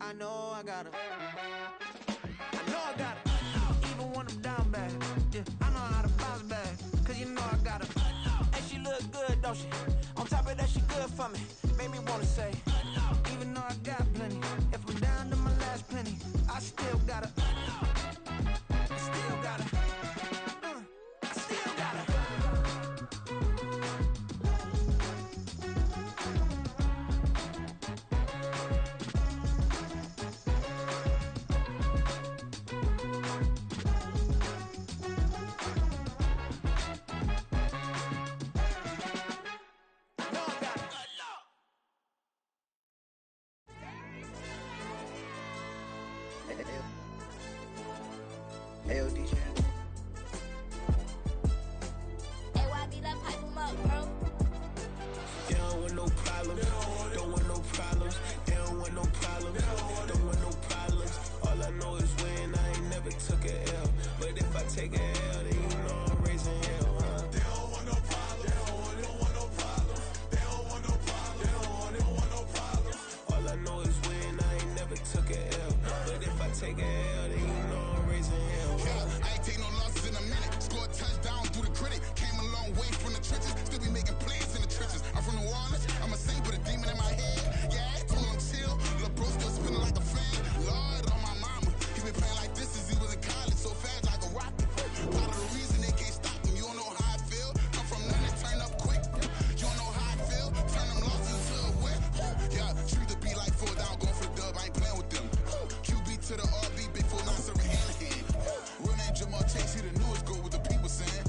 I know I got it. Even when I'm down bad, yeah, I know how to bounce back. Cause you know I got it. And she look good, don't she? On top of that, she good for me. Made me wanna say, even though I got plenty, if I'm down to my last penny, I still got it. I still got it. I still got it. AOD channel. AYB, that pipe him up, bro. They don't want no problems. Don't want no problems. They don't want no problems. Don't want no problems. All I know is win. I ain't never took a L. But if I take a L, then you know I'm raising hell, huh? They don't want no problems. They don't want no problems. They don't want no problems. They don't want no problems. All I know is win. I ain't never took a L. But if I take a L, then you know I'm raising hell. I ain't take no losses in a minute. Scored touchdown through the critic. Came a long way from the trenches. Still be making plays in the trenches. I'm from New Orleans. I'm a saint with a demon in my head. Yeah, I told him chill. Lil' bro still spinning like a fan. Lord on my mama. He been playing like this since he was in college. So fast like a rocket. Part of the reason they can't stop him. You don't know how I feel. Come from nothing, turn up quick. You don't know how I feel. Turn them losses to a win. Yeah, treat the beat like 4 down. Going for the dub. I ain't playing with them. QB to the RB. Big 4 not serving hand to hand. Real name Jamal Chase. He the newest goal with the people saying.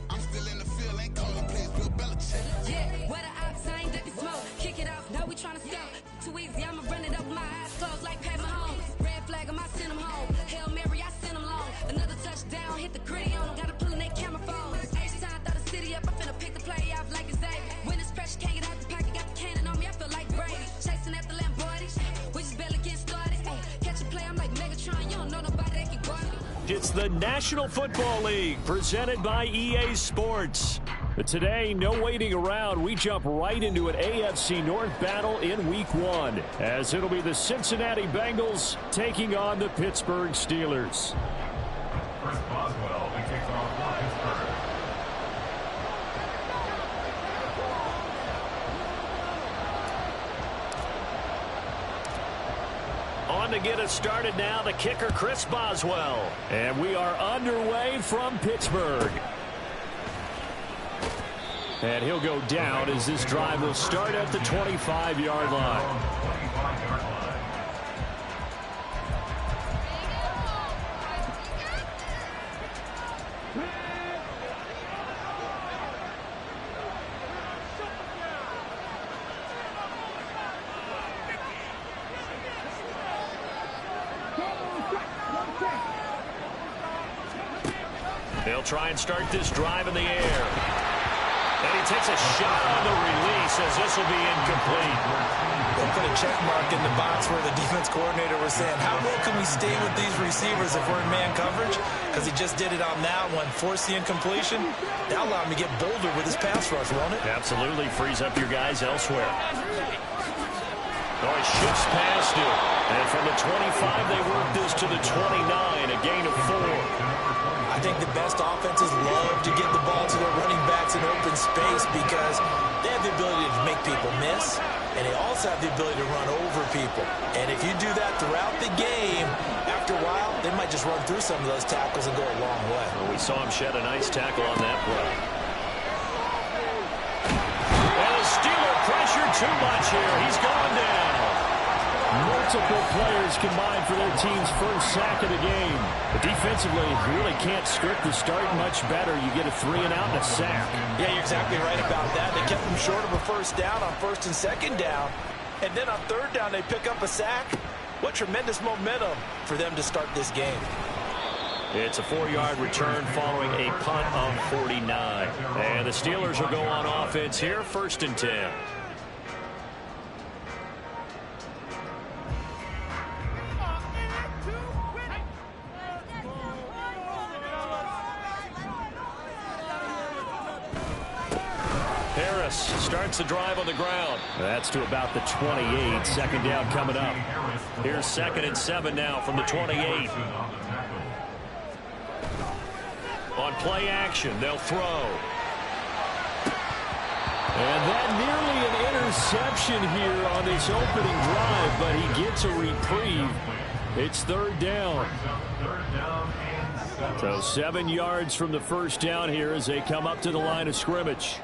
I'm still in the field. Ain't calling plays. Bill Belichick. Yeah, where the ops, I ain't ducking smoke. Kick it off, now we tryna stop. Too easy, I'ma run it up with my eyes closed like Pat Mahomes. Red flag, I send him home. Hail Mary, I send him long. Another touchdown, hit the gritty on him. Gotta pull in they camera phones. H-time, throw the city up. I finna pick the play off like it's Xavier. When it's pressure, can't get out the pocket. Got the cannon on me, I feel like Brady. Chasing after Lamborghini, we just barely getting started. Ay, catch a play, I'm like Megatron. You don't know nobody that can guard me. It's the National Football League, presented by EA Sports. But today, no waiting around. We jump right into an AFC North battle in Week 1, as it'll be the Cincinnati Bengals taking on the Pittsburgh Steelers. Chris Boswell, he kicks off for Pittsburgh. On to get us started now, the kicker, Chris Boswell. And we are underway from Pittsburgh. And he'll go down as this drive will start at the 25-yard line. They'll try and start this drive in the air. And he takes a shot on the release as this will be incomplete. They put a check mark in the box where the defense coordinator was saying, how well can we stay with these receivers if we're in man coverage? Because he just did it on that one, forced the incompletion. That'll allow him to get bolder with his pass rush, won't it? Absolutely frees up your guys elsewhere. Oh, he shifts past him. And from the 25, they work this to the 29, a gain of 4. I think the best offenses love to get the ball to their running backs in open space because they have the ability to make people miss, and they also have the ability to run over people. And if you do that throughout the game, after a while, they might just run through some of those tackles and go a long way. Well, we saw him shed a nice tackle on that play. And the Steeler pressure too much here. He's gone down. Multiple players combined for their team's first sack of the game. But defensively, you really can't script the start much better. You get a 3-and-out and a sack. Yeah, you're exactly right about that. They kept them short of a first down on first and second down. And then on third down, they pick up a sack. What tremendous momentum for them to start this game. It's a 4-yard return following a punt of 49. And the Steelers will go on offense here, 1st and 10. Harris starts the drive on the ground. That's to about the 28. 2nd down coming up. Here's 2nd and 7 now from the 28. On play action, they'll throw. And that nearly an interception here on this opening drive, but he gets a reprieve. It's 3rd down. So 7 yards from the first down here as they come up to the line of scrimmage.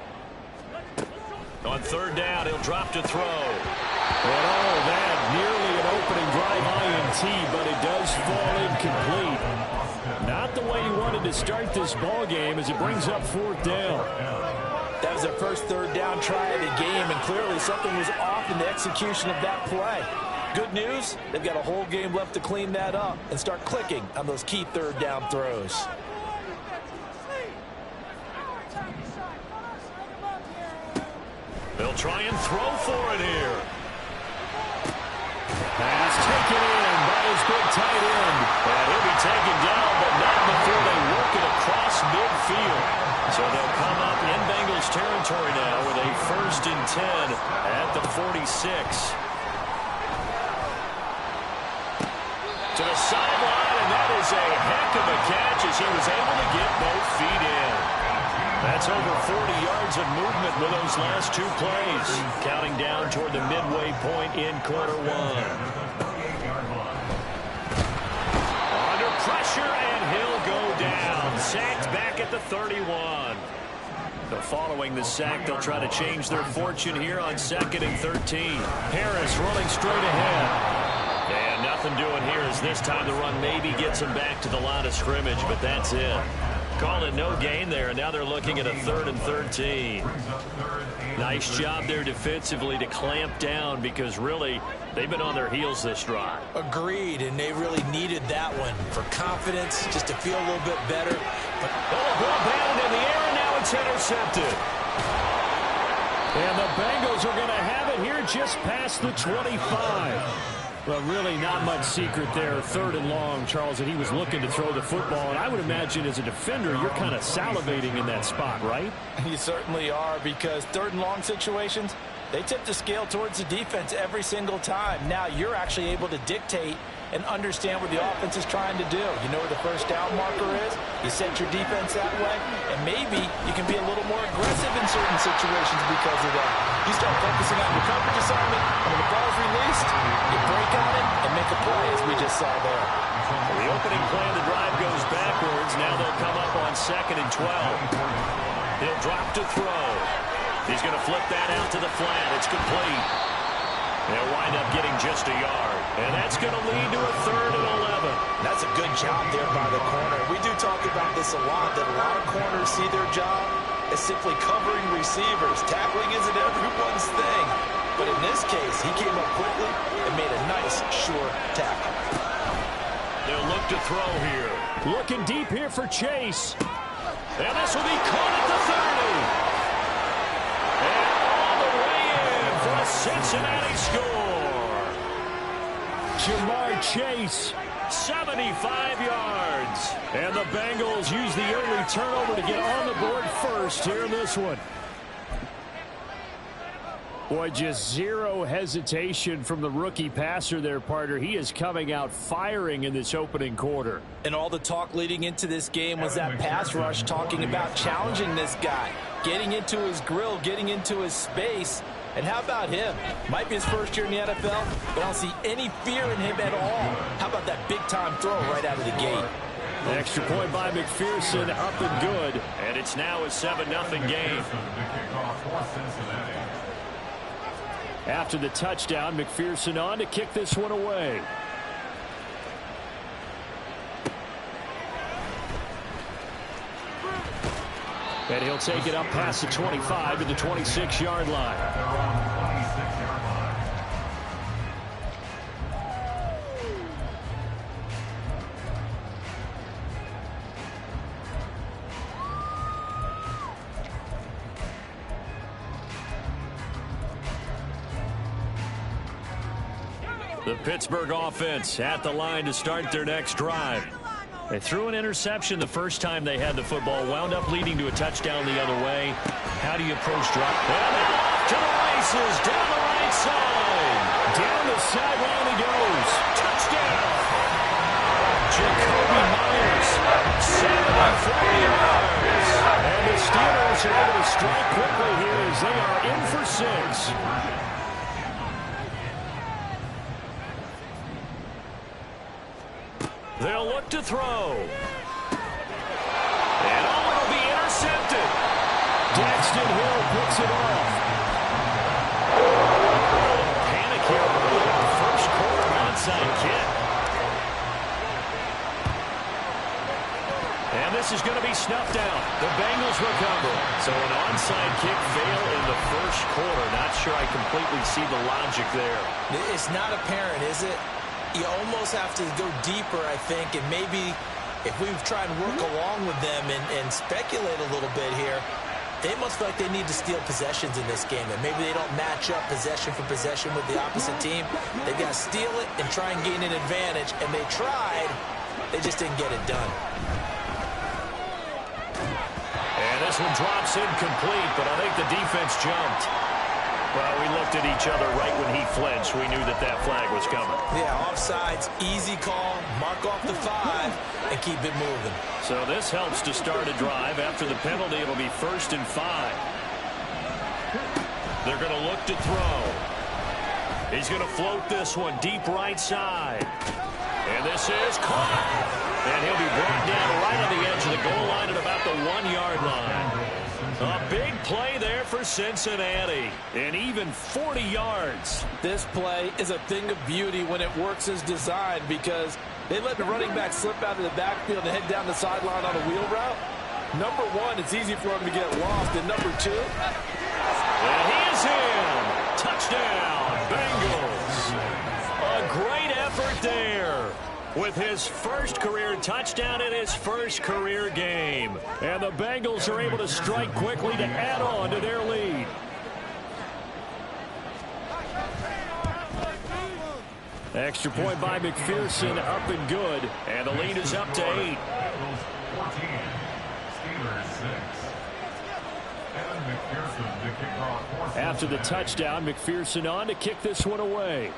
On 3rd down, he'll drop to throw. And all that, nearly an opening drive INT, but it does fall incomplete. Not the way he wanted to start this ball game as it brings up 4th down. That was their first 3rd down try of the game, and clearly something was off in the execution of that play. Good news, they've got a whole game left to clean that up and start clicking on those key 3rd down throws. They'll try and throw for it here. Pass taken in by his big tight end. And he'll be taken down, but not before they work it across midfield. So they'll come up in Bengals territory now with a 1st and 10 at the 46. To the sideline, and that is a heck of a catch as he was able to get both feet in. That's over 40 yards of movement with those last 2 plays. Counting down toward the midway point in quarter 1. Under pressure, and he'll go down. Sacked back at the 31. So following the sack, they'll try to change their fortune here on 2nd and 13. Harris running straight ahead. And nothing doing here as this time the run maybe gets him back to the line of scrimmage, but that's it. Call it no gain there, and now they're looking at a 3rd and 13. Nice job there defensively to clamp down because really they've been on their heels this drive. Agreed, and they really needed that one for confidence, just to feel a little bit better. But ball bound in the air, and now it's intercepted. And the Bengals are going to have it here just past the 25. Well, really not much secret there. 3rd and long, Charles, and he was looking to throw the football. And I would imagine as a defender, you're kind of salivating in that spot, right? You certainly are, because 3rd and long situations, they tip the scale towards the defense every single time. Now you're actually able to dictate and understand what the offense is trying to do. You know where the first down marker is. You set your defense that way, and maybe you can be a little more aggressive in certain situations because of that. You start focusing on your coverage assignment, and when the ball's released, you break on it and make a play, as we just saw there. The opening play of the drive goes backwards. Now they'll come up on 2nd and 12. He'll drop to throw. He's going to flip that out to the flat. It's complete. They'll wind up getting just a yard. And that's going to lead to a 3rd and 11. That's a good job there by the corner. We do talk about this a lot, that a lot of corners see their job as simply covering receivers. Tackling isn't everyone's thing. But in this case, he came up quickly and made a nice, sure tackle. They'll look to throw here. Looking deep here for Chase. And this will be caught at the 30. And all the way in for a Cincinnati score. Jamar Chase, 75 yards. And the Bengals use the early turnover to get on the board first here in this one. Boy, just zero hesitation from the rookie passer there, partner. He is coming out firing in this opening quarter. And all the talk leading into this game was that pass rush, talking about challenging this guy, getting into his grill, getting into his space. And how about him? Might be his first year in the NFL, but I don't see any fear in him at all. How about that big-time throw right out of the gate? An extra point by McPherson, up and good. And it's now a 7-0 game. After the touchdown, McPherson on to kick this one away. And he'll take it up past the 25 to the 26-yard line. The Pittsburgh offense at the line to start their next drive. They threw an interception the first time they had the football, wound up leading to a touchdown the other way. How do you approach drop? And off to the races, down the right side. Down the sideline he goes. Steelers are able to strike quickly here as they are in for 6. They'll look to throw. And it'll be intercepted. Daxton Hill picks it off. Panic here early in the first quarter. Onside kick. And this is going to be snuffed out. The Bengals recover. So an onside kick fail in the first quarter. Not sure I completely see the logic there. It's not apparent, is it? You almost have to go deeper, I think, and maybe if we try and work along with them and speculate a little bit here, they must feel like they need to steal possessions in this game, and maybe they don't match up possession for possession with the opposite team. They've got to steal it and try and gain an advantage, and they tried. They just didn't get it done. And this one drops incomplete, but I think the defense jumped. Well, we looked at each other right when he flinched. We knew that that flag was coming. Yeah, offsides, easy call, mark off the 5, and keep it moving. So this helps to start a drive. After the penalty, it'll be 1st and 5. They're going to look to throw. He's going to float this one deep right side. And this is caught. And he'll be brought down right on the edge of the goal line at about the 1-yard line. A big play there for Cincinnati. And even 40 yards. This play is a thing of beauty when it works as designed because they let the running back slip out of the backfield and head down the sideline on a wheel route. Number one, it's easy for him to get lost. And number two, and he is in. Touchdown, Bengals. A great effort there with his first career touchdown in his first career game. And the Bengals are able to strike quickly to add on to their lead. Extra point by McPherson, up and good. And the lead is up to 8. Bengals 14, Steelers 6. Evan McPherson to kick off. After the touchdown, McPherson on to kick this one away.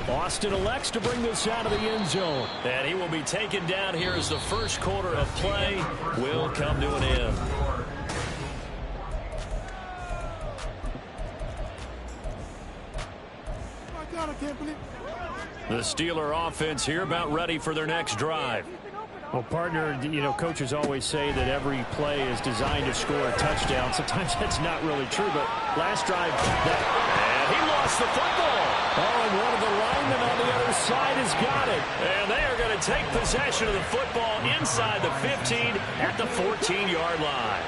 Austin elects to bring this out of the end zone. And he will be taken down here as the first quarter of play will come to an end. The Steeler offense here about ready for their next drive. Well, partner, you know, coaches always say that every play is designed to score a touchdown. Sometimes that's not really true, but last drive, and he lost the football. Oh, and one of the linemen on the other side has got it. And they are going to take possession of the football inside the 15 at the 14-yard line.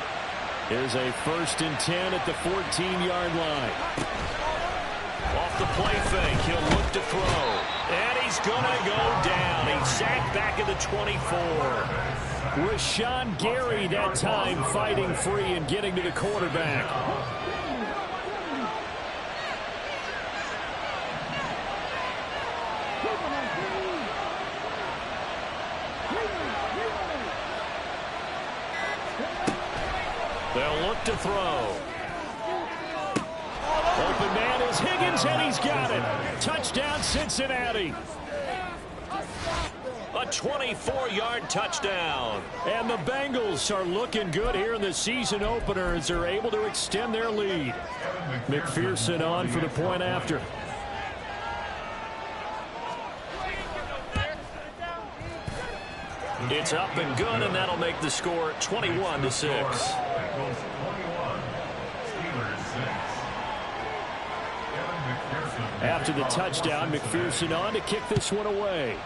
Here's a 1st and 10 at the 14-yard line. Off the play fake, he'll look to throw. And he's going to go down. He's sacked back at the 24. Rashawn Gary that time fighting free and getting to the quarterback. They'll look to throw. Open man is Higgins, and he's got it. Touchdown, Cincinnati. A 24-yard touchdown. And the Bengals are looking good here in the season opener as they're able to extend their lead. McPherson on for the point after. It's up and good, and that'll make the score 21-6. After the touchdown, McPherson on to kick this one away.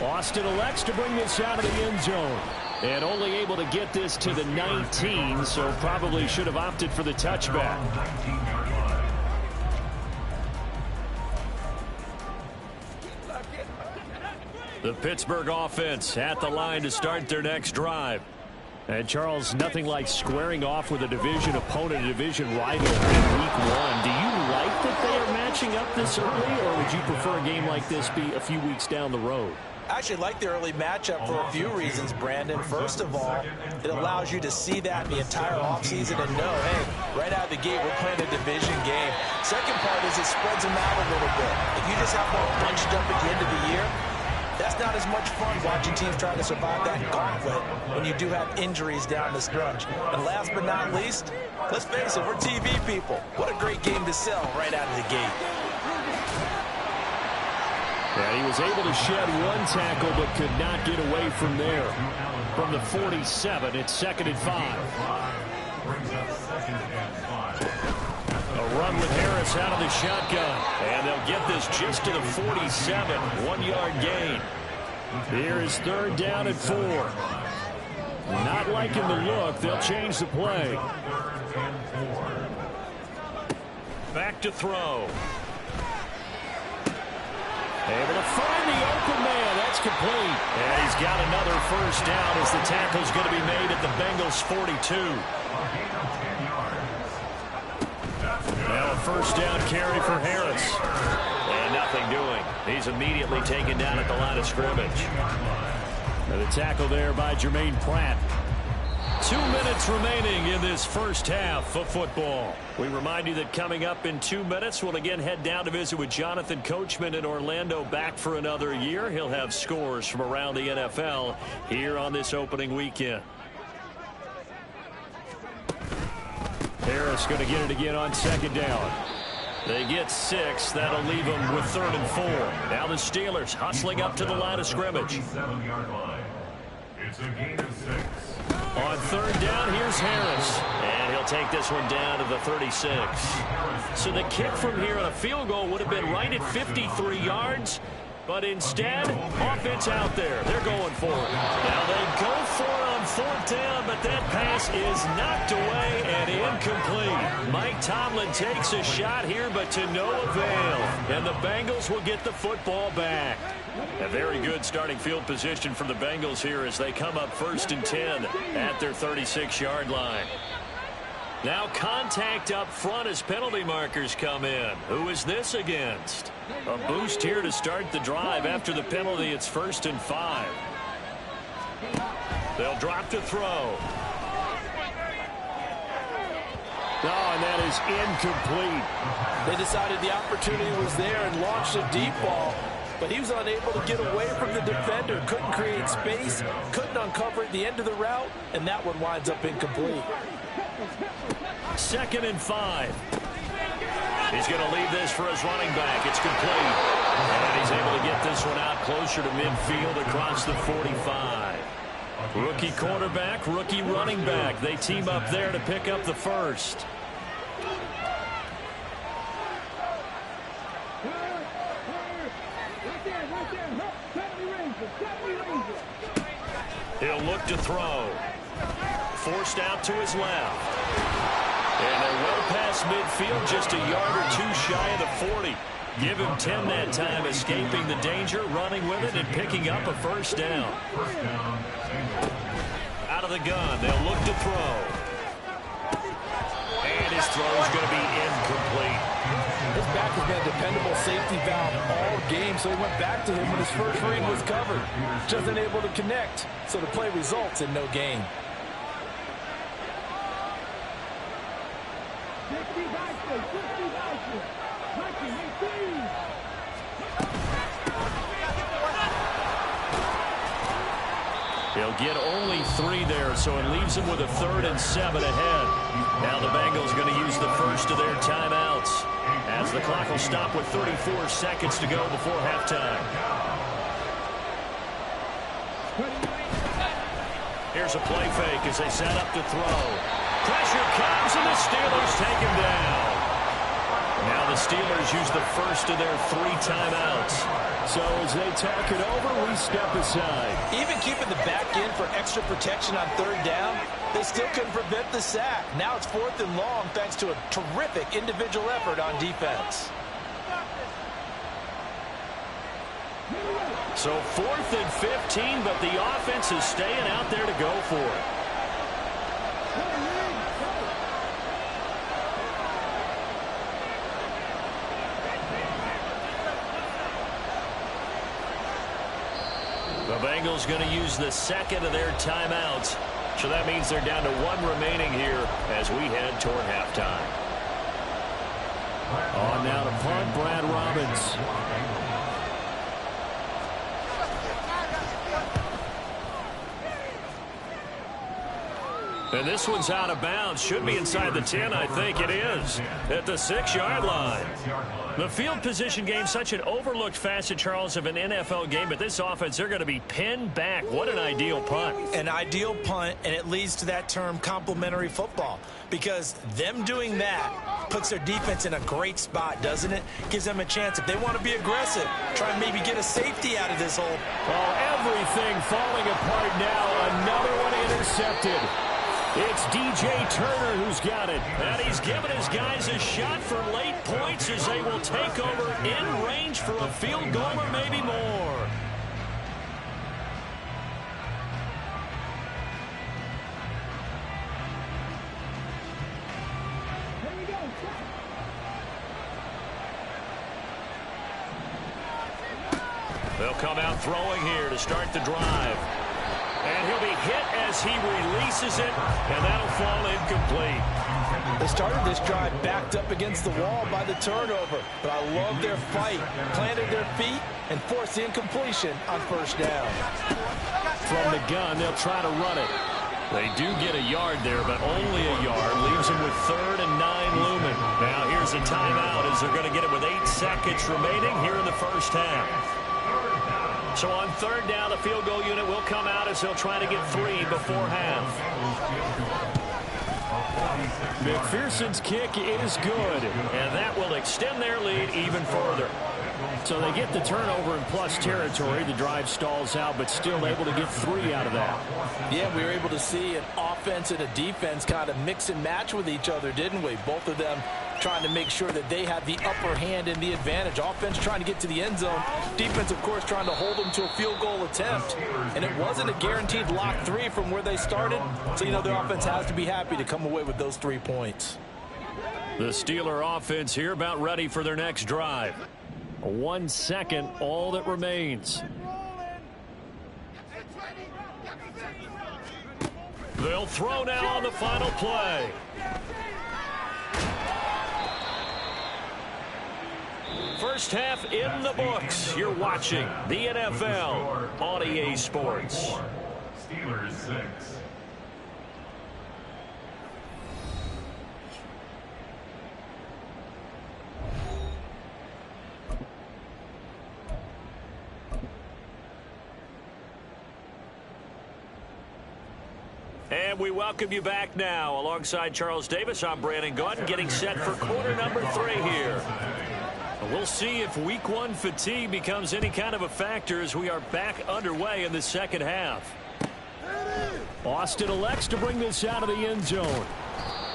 Austin elects to bring this out of the end zone. And only able to get this to the 19, so probably should have opted for the touchback. The Pittsburgh offense at the line to start their next drive. And Charles, nothing like squaring off with a division opponent, a division rival in week 1. Do you like that they are matching up this early, or would you prefer a game like this be a few weeks down the road? I actually like the early matchup for a few reasons, Brandon. First of all, it allows you to see that in the entire offseason and know, hey, right out of the gate, we're playing a division game. Second part is it spreads them out a little bit. If you just have them all bunched up at the end of the year, that's not as much fun watching teams try to survive that gauntlet when you do have injuries down the stretch. And last but not least, let's face it, we're TV people. What a great game to sell right out of the gate. Yeah, he was able to shed one tackle but could not get away from there. From the 47, it's 2nd and 5. A run with Harris out of the shotgun. And they'll get this just to the 47. 1-yard gain. Here is 3rd down and 4. Not liking the look. They'll change the play. Back to throw. Able to find the open man. That's complete. And he's got another 1st down as the tackle's going to be made at the Bengals' 42. Now a 1st down carry for Harris. And nothing doing. He's immediately taken down at the line of scrimmage. And the tackle there by Jermaine Pratt. 2 minutes remaining in this first half of football. We remind you that coming up in 2 minutes, we'll again head down to visit with Jonathan Coachman in Orlando, back for another year. He'll have scores from around the NFL here on this opening weekend. Harris going to get it again on 2nd down. They get 6. That'll leave them with 3rd and 4. Now the Steelers hustling up to the line of scrimmage. It's a gain of 6. On 3rd down, here's Harris. And he'll take this one down to the 36. So the kick from here on a field goal would have been right at 53 yards. But instead, offense out there. They're going for it. Now they go for it on 4th down, but that pass is knocked away and incomplete. Mike Tomlin takes a shot here, but to no avail. And the Bengals will get the football back. A very good starting field position for the Bengals here as they come up 1st and 10 at their 36-yard line. Now contact up front as penalty markers come in. Who is this against? A boost here to start the drive. After the penalty, it's 1st and 5. They'll drop to throw. Oh, and that is incomplete. They decided the opportunity was there and launched a deep ball, but he was unable to get away from the defender. Couldn't create space, couldn't uncover at the end of the route, and that one winds up incomplete. 2nd and 5. He's going to leave this for his running back. It's complete. And he's able to get this one out closer to midfield across the 45. Rookie quarterback, rookie running back. They team up there to pick up the 1st. He'll look to throw. Forced out to his left. And they're well past midfield, just a yard or 2 shy of the 40. Give him 10 that time, escaping the danger, running with it, and picking up a 1st down. Out of the gun, they'll look to throw. And his throw is going to be incomplete. His back has been a dependable safety valve all game, so he went back to him when his first read was covered. Just unable to connect, so the play results in no gain. He'll get only 3 there, so it leaves him with a 3rd and 7 ahead. Now the Bengals going to use the first of their timeouts as the clock will stop with 34 seconds to go before halftime. Here's a play fake as they set up to throw. Pressure comes, and the Steelers take him down. Now the Steelers use the first of their 3 timeouts. So as they talk it over, we step aside. Even keeping the back end for extra protection on 3rd down, they still couldn't prevent the sack. Now it's 4th and long thanks to a terrific individual effort on defense. So 4th and 15, but the offense is staying out there to go for it. Bengals going to use the second of their timeouts. So that means they're down to 1 remaining here as we head toward halftime. On now to punt, Brad Robbins. And this one's out of bounds. Should be inside the 10, I think it is. At the 6-yard line. The field position game, such an overlooked facet, Charles, of an NFL game. But this offense, they're going to be pinned back. What an ideal punt. An ideal punt, and it leads to that term complementary football. Because them doing that puts their defense in a great spot, doesn't it? Gives them a chance. If they want to be aggressive, try and maybe get a safety out of this hole. Oh, everything falling apart now. Another one intercepted. It's DJ Turner who's got it. And he's given his guys a shot for late points as they will take over in range for a field goal or maybe more. They'll come out throwing here to start the drive. And he'll be hit as he releases it, and that'll fall incomplete. They started this drive backed up against the wall by the turnover, but I love their fight. Planted their feet and forced the incompletion on first down. From the gun, they'll try to run it. They do get a yard there, but only a yard. Leaves them with 3rd and 9 looming. Now here's a timeout as they're going to get it with 8 seconds remaining here in the first half. So on 3rd down, the field goal unit will come out as they'll try to get 3 before half. McPherson's kick is good, and that will extend their lead even further. So they get the turnover in plus territory. The drive stalls out, but still able to get 3 out of that. Yeah, we were able to see an offense and a defense kind of mix and match with each other, didn't we? Both of them trying to make sure that they have the upper hand and the advantage. Offense trying to get to the end zone. Defense, of course, trying to hold them to a field goal attempt. And it wasn't a guaranteed lock 3 from where they started. So, you know, the offense has to be happy to come away with those 3 points. The Steeler offense here about ready for their next drive. 1 second, all that remains. They'll throw now on the final play. First half in the books. You're watching the NFL on EA Sports. Steelers 6. And we welcome you back now. Alongside Charles Davis, I'm Brandon Gordon, getting set for quarter number 3 here. We'll see if week 1 fatigue becomes any kind of a factor as we are back underway in the second half. Austin elects to bring this out of the end zone.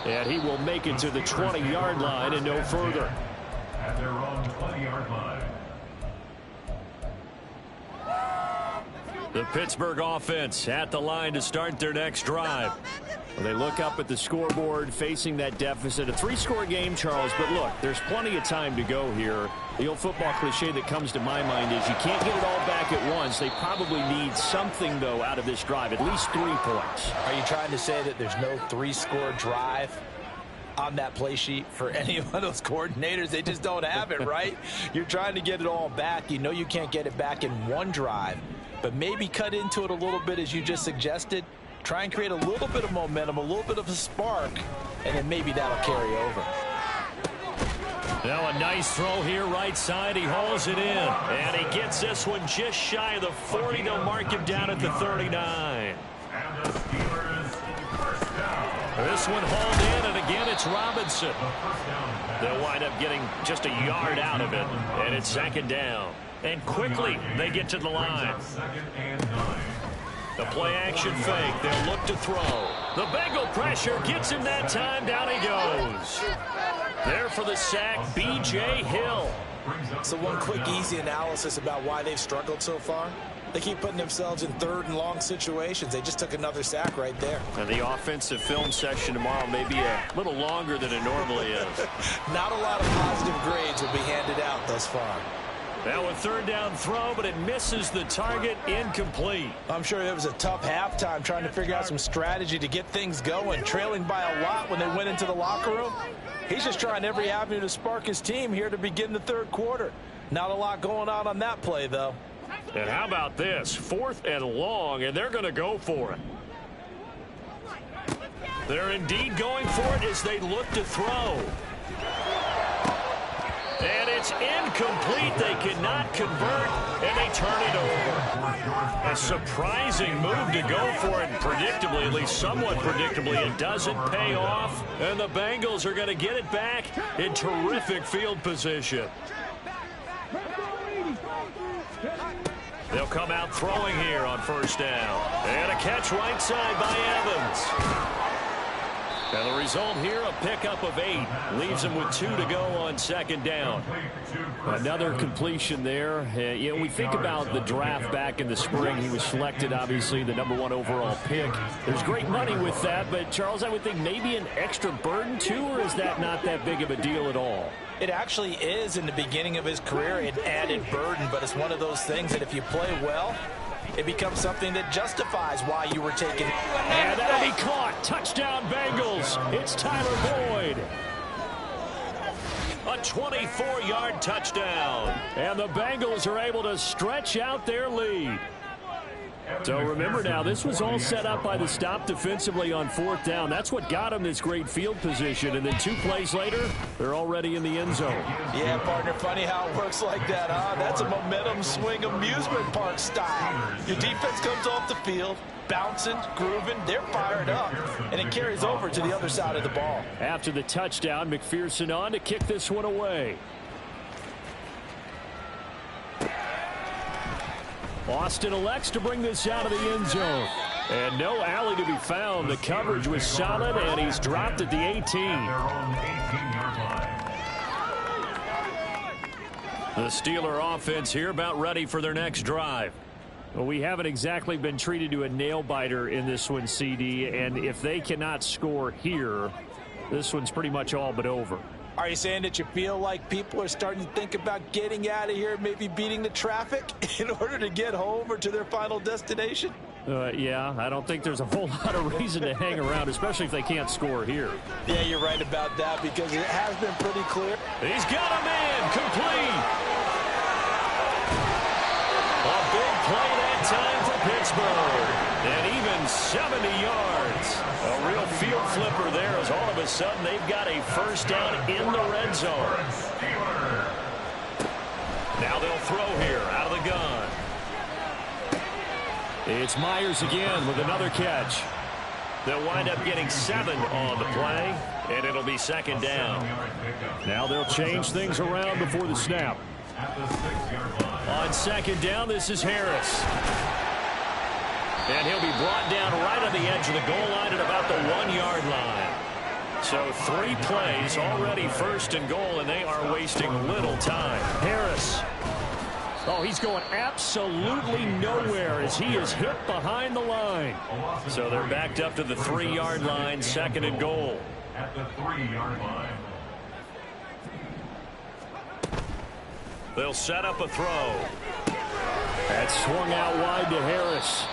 And he will make it to the 20-yard line and no further. At their own 20-yard line. The Pittsburgh offense at the line to start their next drive. Well, they look up at the scoreboard facing that deficit. A 3-score game, Charles, but look, there's plenty of time to go here. The old football cliche that comes to my mind is you can't get it all back at once. They probably need something, though, out of this drive, at least 3 points. Are you trying to say that there's no 3-score drive on that play sheet for any of those coordinators? They just don't have it, right? You're trying to get it all back. You know you can't get it back in 1 drive, but maybe cut into it a little bit as you just suggested. Try and create a little bit of momentum, a little bit of a spark, and then maybe that'll carry over. Now a nice throw here right side. He hauls it in, and he gets this one just shy of the 40. They'll mark him down at the 39. And the Steelers first down. This one hauled in, and again it's Robinson. They'll wind up getting just a yard out of it, and it's 2nd down. And quickly they get to the line. 2nd and 9. The play-action fake. They'll look to throw. The Bengal pressure gets him that time. Down he goes. There for the sack, B.J. Hill. So one quick, easy analysis about why they've struggled so far. They keep putting themselves in 3rd and long situations. They just took another sack right there. And the offensive film session tomorrow may be a little longer than it normally is. Not a lot of positive grades will be handed out thus far. Now a third down throw, but it misses the target, incomplete. I'm sure it was a tough halftime trying to figure out some strategy to get things going, trailing by a lot when they went into the locker room. He's just trying every avenue to spark his team here to begin the third quarter. Not a lot going on that play, though. And how about this? 4th and long, and they're going to go for it. They're indeed going for it as they look to throw. And it's incomplete. They cannot convert, and they turn it over. A surprising move to go for it. Predictably, at least somewhat predictably, it doesn't pay off. And the Bengals are going to get it back in terrific field position. They'll come out throwing here on first down. And a catch right side by Evans. And the result here, a pickup of 8. Leaves him with 2 to go on second down. Another completion there. You know, we think about the draft back in the spring. He was selected, obviously, the #1 overall pick. There's great money with that, but, Charles, I would think maybe an extra burden, too, or is that not that big of a deal at all? It actually is in the beginning of his career an added burden, but it's one of those things that if you play well, it becomes something that justifies why you were taken. And that'll be caught. Touchdown, Bengals. It's Tyler Boyd. A 24-yard touchdown. And the Bengals are able to stretch out their lead. So remember now, this was all set up by the stop defensively on 4th down. That's what got them this great field position. And then 2 plays later, they're already in the end zone. Yeah, partner, funny how it works like that, huh? That's a momentum swing amusement park style. Your defense comes off the field, bouncing, grooving, they're fired up, and it carries over to the other side of the ball. After the touchdown, McPherson on to kick this one away. Austin elects to bring this out of the end zone. And no alley to be found. The coverage was solid, and he's dropped at the 18. The Steeler offense here about ready for their next drive. Well, we haven't exactly been treated to a nail-biter in this one, CD, and if they cannot score here, this one's pretty much all but over. Are you saying that you feel like people are starting to think about getting out of here, maybe beating the traffic in order to get home or to their final destination? Yeah, I don't think there's a whole lot of reason to hang around, especially if they can't score here. Yeah, you're right about that because it has been pretty clear. He's got a man complete. A big play that time for Pittsburgh. And even 70 yards. A real field flipper there as all of a sudden they've got a first down in the red zone. Now they'll throw here out of the gun. It's Myers again with another catch. They'll wind up getting 7 on the play, and it'll be second down. Now they'll change things around before the snap. On second down, this is Harris. And he'll be brought down right on the edge of the goal line at about the 1-yard line. So 3 plays already first and goal, and they are wasting little time. Harris. Oh, he's going absolutely nowhere as he is hit behind the line. So they're backed up to the 3-yard line, second and goal. At the 3-yard line. They'll set up a throw. That swung out wide to Harris.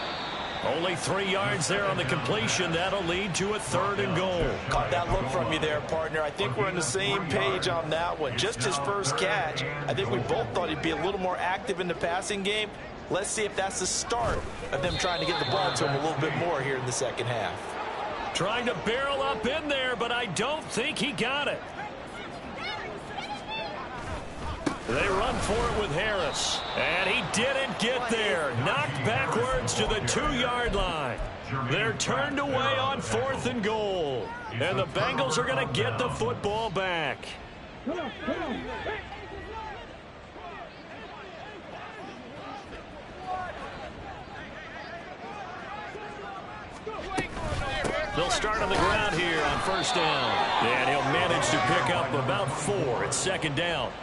Only 3 yards there on the completion. That'll lead to a third and goal. Caught that look from you there, partner. I think we're on the same page on that one. Just his first catch. I think we both thought he'd be a little more active in the passing game. Let's see if that's the start of them trying to get the ball to him a little bit more here in the second half. Trying to barrel up in there, but I don't think he got it. They run for it with Harris. And he didn't get there. Knocked backwards to the 2-yard line. They're turned away on 4th and goal. And the Bengals are going to get the football back. They'll start on the ground here on first down. And he'll manage to pick up about 4 at second down.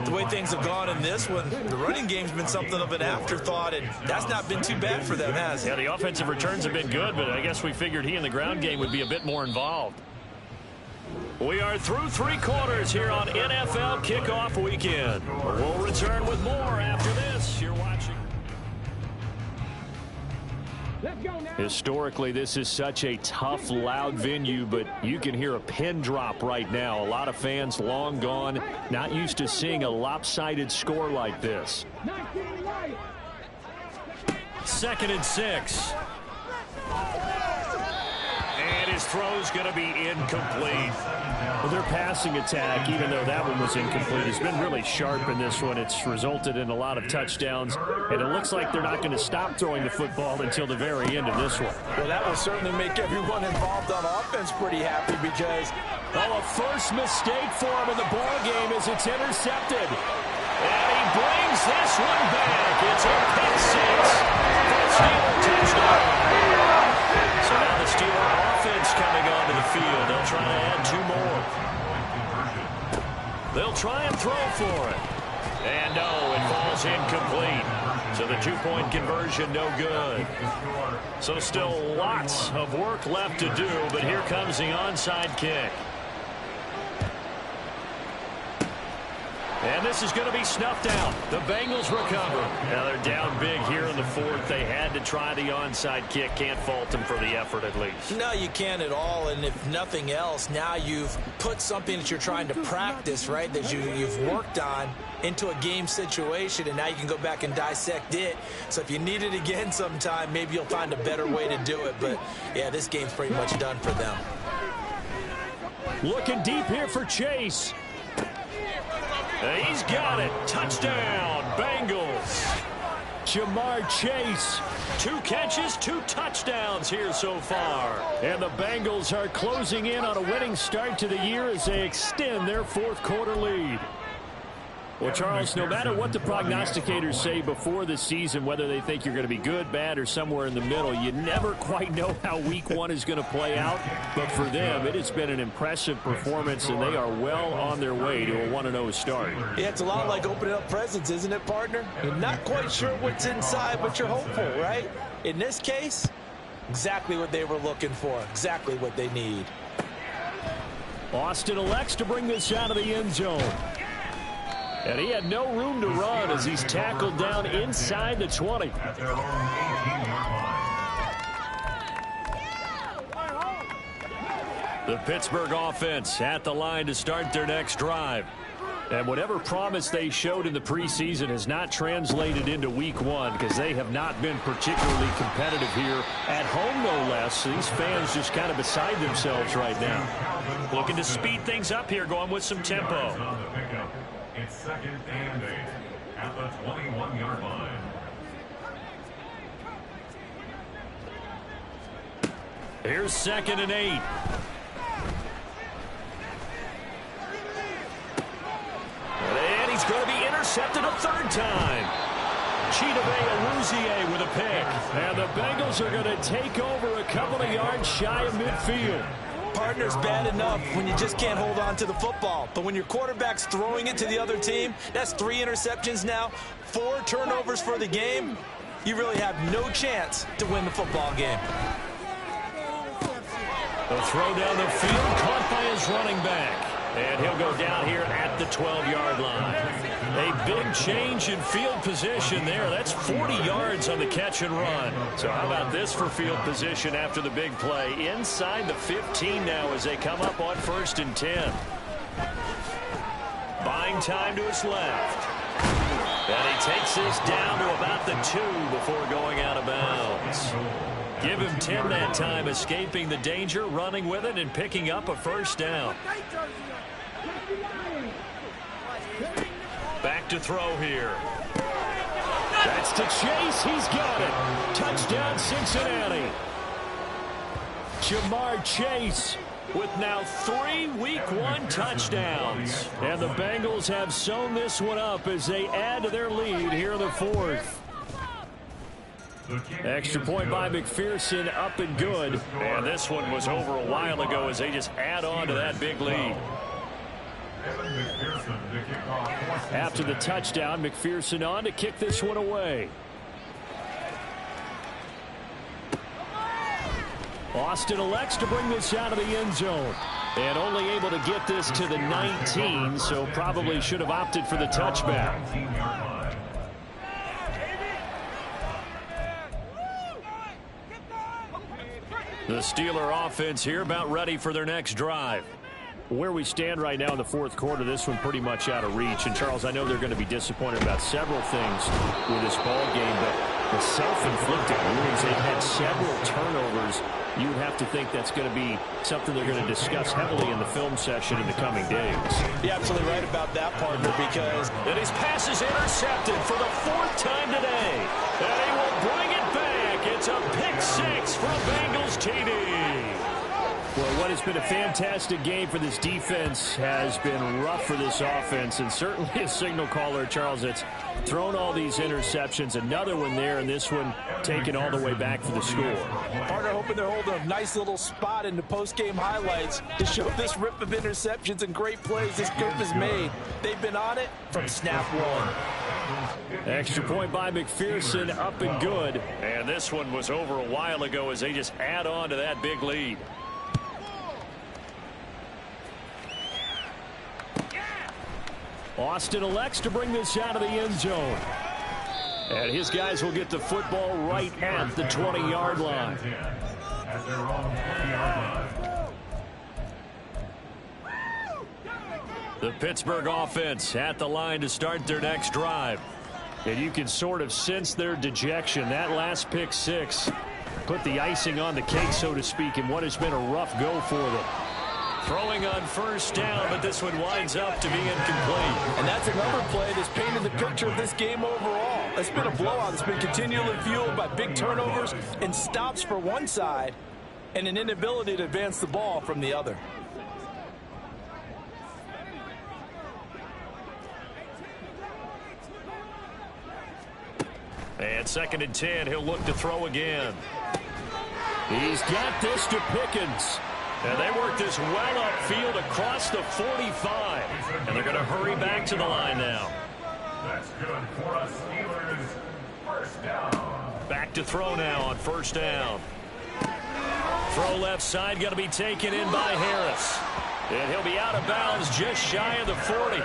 The way things have gone in this one, the running game's been something of an afterthought, and that's not been too bad for them, has it? Yeah, the offensive returns have been good, but I guess we figured he in the ground game would be a bit more involved. We are through 3 quarters here on NFL Kickoff Weekend. We'll return with more after this. You're watching. Historically, this is such a tough, loud venue, but you can hear a pin drop right now. A lot of fans long gone, not used to seeing a lopsided score like this. 2nd and 6. And his throw's going to be incomplete. Well, their passing attack, even though that one was incomplete, has been really sharp in this one. It's resulted in a lot of touchdowns, and it looks like they're not going to stop throwing the football until the very end of this one. Well, that will certainly make everyone involved on offense pretty happy because, a first mistake for him in the ball game as it's intercepted. And he brings this one back. It's a pick six. Steeler touchdown. So now the Steeler offense coming onto the field. They'll try to add 2 more. They'll try and throw for it. And no, it falls incomplete. So the 2-point conversion, no good. So still lots of work left to do, but here comes the onside kick. And this is going to be snuffed out. The Bengals recover. Now they're down big here in the 4th. They had to try the onside kick. Can't fault them for the effort at least. No, you can't at all. And if nothing else, now you've put something that you're trying to practice, right, that you've worked on into a game situation, and now you can go back and dissect it. So if you need it again sometime, maybe you'll find a better way to do it. But, yeah, this game's pretty much done for them. Looking deep here for Chase. He's got it. Touchdown, Bengals. Jamar Chase. 2 catches, 2 touchdowns here so far. And the Bengals are closing in on a winning start to the year as they extend their 4th quarter lead. Well, Charles, no matter what the prognosticators say before the season, whether they think you're going to be good, bad, or somewhere in the middle, you never quite know how week 1 is going to play out. But for them, it has been an impressive performance, and they are well on their way to a 1-0 start. Yeah, it's a lot like opening up presents, isn't it, partner? You're not quite sure what's inside, but you're hopeful, right? In this case, exactly what they were looking for, exactly what they need. Austin elects to bring this out of the end zone. And he had no room to run as he's tackled down inside the 20. The Pittsburgh offense at the line to start their next drive. And whatever promise they showed in the preseason has not translated into week 1 because they have not been particularly competitive here at home, no less. These fans just kind of beside themselves right now. Looking to speed things up here, going with some tempo. It's 2nd and 8 at the 21-yard line. Here's 2nd and 8. And he's going to be intercepted a 3rd time. Chidobe Awuzie with a pick. And the Bengals are going to take over a couple of yards shy of midfield. Partner's bad enough when you just can't hold on to the football. But when your quarterback's throwing it to the other team, that's 3 interceptions now, 4 turnovers for the game. You really have no chance to win the football game. The throw down the field, caught by his running back. And he'll go down here at the 12-yard line. A big change in field position there. That's 40 yards on the catch and run. So how about this for field position after the big play? Inside the 15 now as they come up on 1st and 10. Buying time to his left. And he takes this down to about the 2 before going out of bounds. Give him 10 that time, escaping the danger, running with it, and picking up a 1st down. Back to throw here. That's to Chase. He's got it. Touchdown, Cincinnati. Jamar Chase with now 3 week 1 touchdowns. And the Bengals have sewn this one up as they add to their lead here in the 4th. Extra point by McPherson, up and good. And this one was over a while ago as they just add on to that big lead. After the touchdown, McPherson on to kick this one away. Austin elects to bring this out of the end zone. And only able to get this to the 19, so probably should have opted for the touchback. The Steeler offense here about ready for their next drive. Where we stand right now in the fourth quarter, this one pretty much out of reach. And, Charles, I know they're going to be disappointed about several things with this ball game, but the self-inflicted wounds, they've had several turnovers. You would have to think that's going to be something they're going to discuss heavily in the film session in the coming days. You're absolutely right about that, partner, because... And his pass is intercepted for the fourth time today. And he will bring it back. It's a pick six for a Bengals TD. Well, what has been a fantastic game for this defense has been rough for this offense, and certainly a signal caller, Charles, that's thrown all these interceptions. Another one there, and this one taken all the way back for the score. Partner hoping they're holding a nice little spot in the post-game highlights to show this rip of interceptions and great plays this group has made. They've been on it from snap one. Extra point by McPherson, up and good. And this one was over a while ago as they just add on to that big lead. Austin elects to bring this out of the end zone. And his guys will get the football right at the 20-yard line. At their own 20-yard line. The Pittsburgh offense at the line to start their next drive. And you can sort of sense their dejection. That last pick six put the icing on the cake, so to speak, in what has been a rough go for them. Throwing on first down, but this one winds up to be incomplete. And that's another play that's painted the picture of this game overall. It's been a blowout. It's been continually fueled by big turnovers and stops for one side and an inability to advance the ball from the other. And 2nd and 10, he'll look to throw again. He's got this to Pickens. And they work this well upfield across the 45. And they're going to hurry back to the line now. That's good for us Steelers. First down. Back to throw now on first down. Throw left side, going to be taken in by Harris. And he'll be out of bounds just shy of the 40.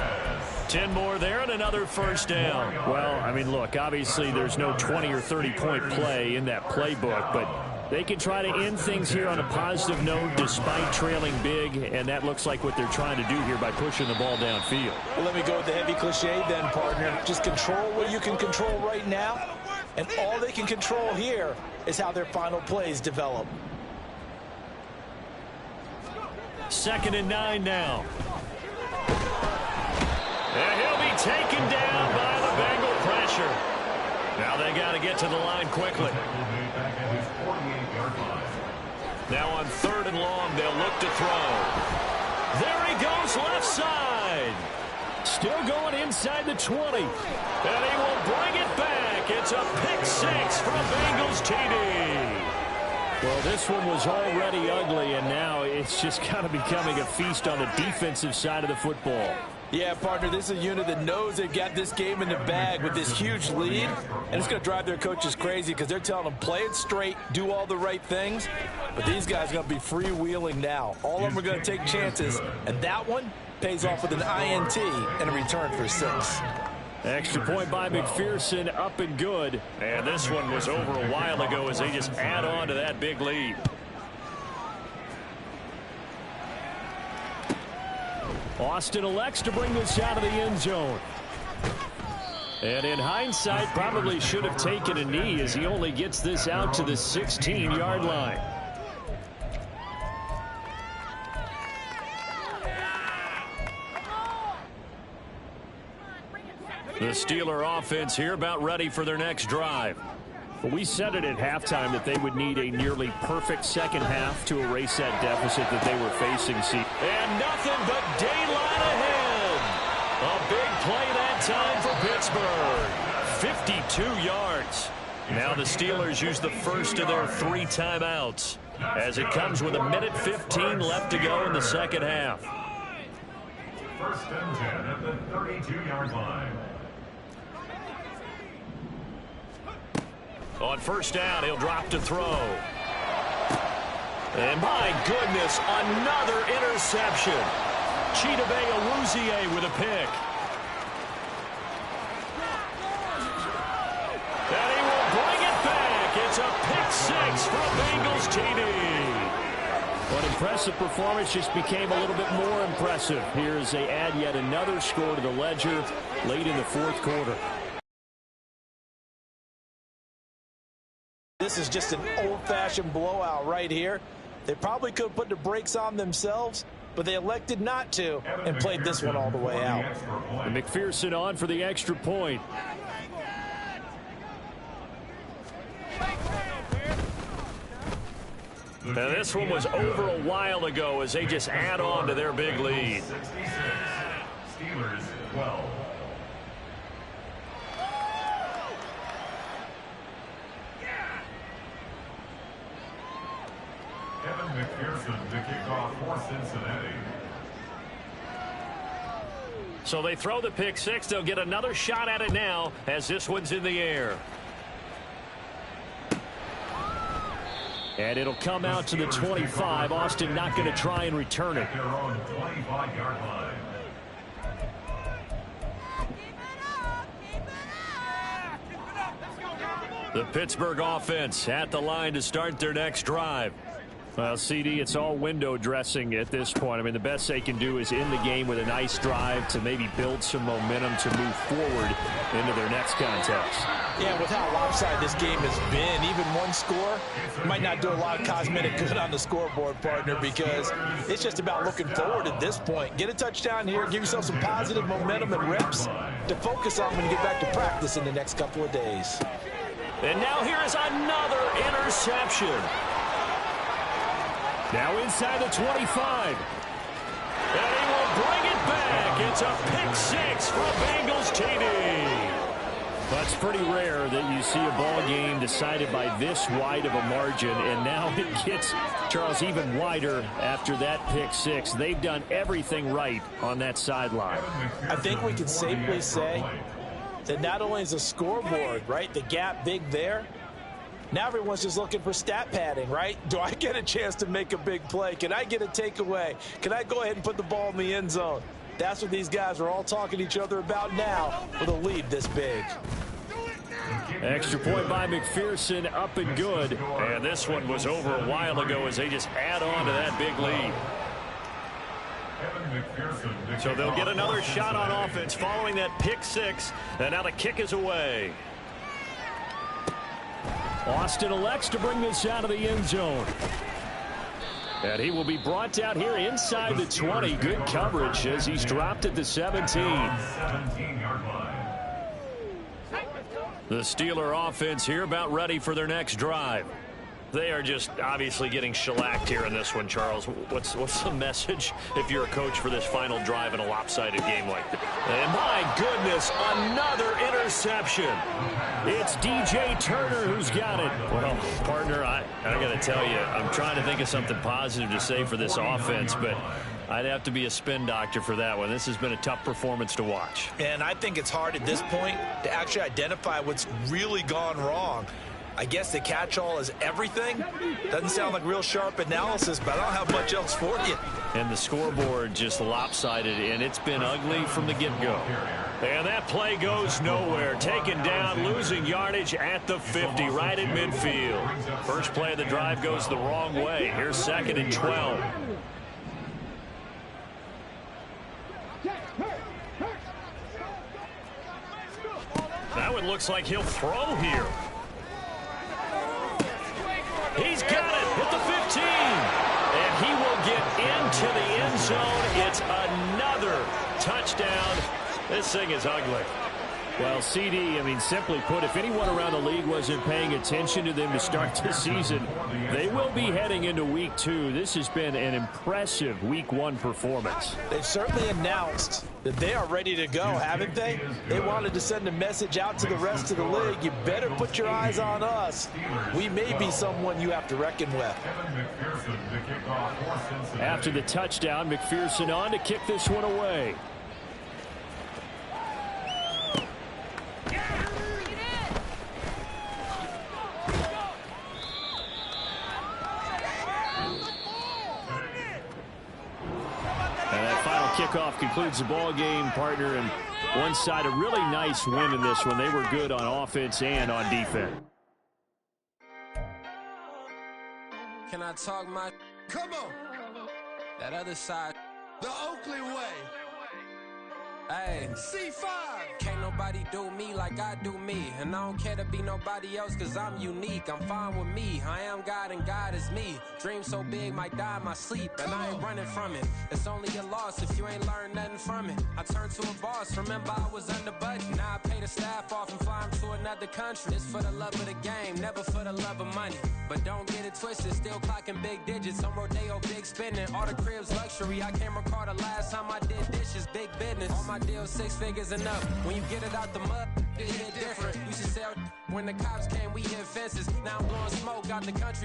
10 more there and another first down. Well, I mean, look, obviously there's no 20 or 30-point play in that playbook, but they can try to end things here on a positive note despite trailing big, and that looks like what they're trying to do here by pushing the ball downfield. Well, let me go with the heavy cliche then, partner. Just control what you can control right now, and all they can control here is how their final plays develop. 2nd and 9 now. And he'll be taken down by the Bengal pressure. Now they got to get to the line quickly. Now on 3rd and long, they'll look to throw. There he goes left side. Still going inside the 20. And he will bring it back. It's a pick six for a Bengals TD. Well, this one was already ugly, and now it's just kind of becoming a feast on the defensive side of the football. Yeah, partner, this is a unit that knows they've got this game in the bag with this huge lead, and it's going to drive their coaches crazy because they're telling them play it straight, do all the right things, but these guys are going to be freewheeling now. All of them are going to take chances, and that one pays off with an INT and a return for 6. Extra point by McPherson, up and good. And this one was over a while ago as they just add on to that big lead. Austin elects to bring this out of the end zone. And in hindsight, probably should have taken a knee as he only gets this out to the 16-yard line. The Steeler offense here about ready for their next drive. But we said it at halftime that they would need a nearly perfect second half to erase that deficit that they were facing. And nothing but daylight ahead. A big play that time for Pittsburgh. 52 yards. Now the Steelers use the first of their 3 timeouts as it comes with 1:15 left to go in the second half. First and 10 at the 32-yard line. On first down, he'll drop to throw. And my goodness, another interception. Chidobe Awuzie with a pick. And he will bring it back. It's a pick six for a Bengals TD. What impressive performance just became a little bit more impressive here as they add yet another score to the ledger late in the fourth quarter. This is just an old-fashioned blowout right here. They probably could have put the brakes on themselves, but they elected not to and played this one all the way out. And McPherson on for the extra point. Now this one was over a while ago as they just add on to their big lead. 66, Steelers 12. Kevin McPherson to kick off for Cincinnati. So they throw the pick six. They'll get another shot at it now as this one's in the air. And it'll come out to the 25. Austin not going to try and return it. Their own 25-yard line. The Pittsburgh offense at the line to start their next drive. Well, CD, it's all window dressing at this point. I mean, the best they can do is in the game with a nice drive to maybe build some momentum to move forward into their next contest. Yeah, with how lopsided this game has been, even one score might not do a lot of cosmetic good on the scoreboard, partner, because it's just about looking forward at this point. Get a touchdown here, give yourself some positive momentum and reps to focus on when you get back to practice in the next couple of days. And now here is another interception. Now inside the 25. And he will bring it back. It's a pick six for a Bengals TD. That's pretty rare that you see a ball game decided by this wide of a margin, and now it gets, Charles, even wider after that pick six. They've done everything right on that sideline. I think we can safely say that not only is the scoreboard, right, the gap big there, now everyone's just looking for stat padding, right? Do I get a chance to make a big play? Can I get a takeaway? Can I go ahead and put the ball in the end zone? That's what these guys are all talking to each other about now with a lead this big. Extra point by McPherson, up and good. And this one was over a while ago as they just add on to that big lead. So they'll get another shot on offense following that pick six. And now the kick is away. Austin elects to bring this out of the end zone. And he will be brought down here inside the 20. Good coverage as he's dropped at the 17. The Steeler offense here about ready for their next drive. They are just obviously getting shellacked here in this one, Charles. What's the message if you're a coach for this final drive in a lopsided game like that? And my goodness, another interception. It's DJ Turner who's got it. Well, partner, I got to tell you, I'm trying to think of something positive to say for this offense, but I'd have to be a spin doctor for that one. This has been a tough performance to watch. And I think it's hard at this point to actually identify what's really gone wrong. I guess the catch-all is everything. Doesn't sound like real sharp analysis, but I don't have much else for you. And the scoreboard just lopsided, and it's been ugly from the get-go. And that play goes nowhere. Taken down, losing yardage at the 50, right at midfield. First play of the drive goes the wrong way. Here's 2nd and 12. That one looks like he'll throw here. He's got it at the 15. And he will get into the end zone. It's another touchdown. This thing is ugly. Well, CD, I mean, simply put, if anyone around the league wasn't paying attention to them to start this season, they will be heading into week 2. This has been an impressive week 1 performance. They've certainly announced that they are ready to go, haven't they? They wanted to send a message out to the rest of the league. You better put your eyes on us. We may be someone you have to reckon with. After the touchdown, McPherson on to kick this one away. kickoff concludes the ball game, partner, and one side a really nice win in this one. They were good on offense and on defense. Can I talk my? Come on. That other side. The Oakley way. Hey, C5. Can't nobody do me like I do me. And I don't care to be nobody else cause I'm unique. I'm fine with me. I am God and God is me. Dream so big might die in my sleep. And I ain't running from it. It's only a loss if you ain't learned nothing from it. I turned to a boss. Remember I was under budget. Now I pay the staff off and fly them to another country. It's for the love of the game, never for the love of money. But don't get it twisted, still clocking big digits. On Rodeo, big spending. All the cribs luxury. I can't recall the last time I did dishes. Big business. All my deals 6 figures and up. When you get it out the mud, it hit different. Used to sell when the cops came, we hit fences. Now I'm blowing smoke out the country.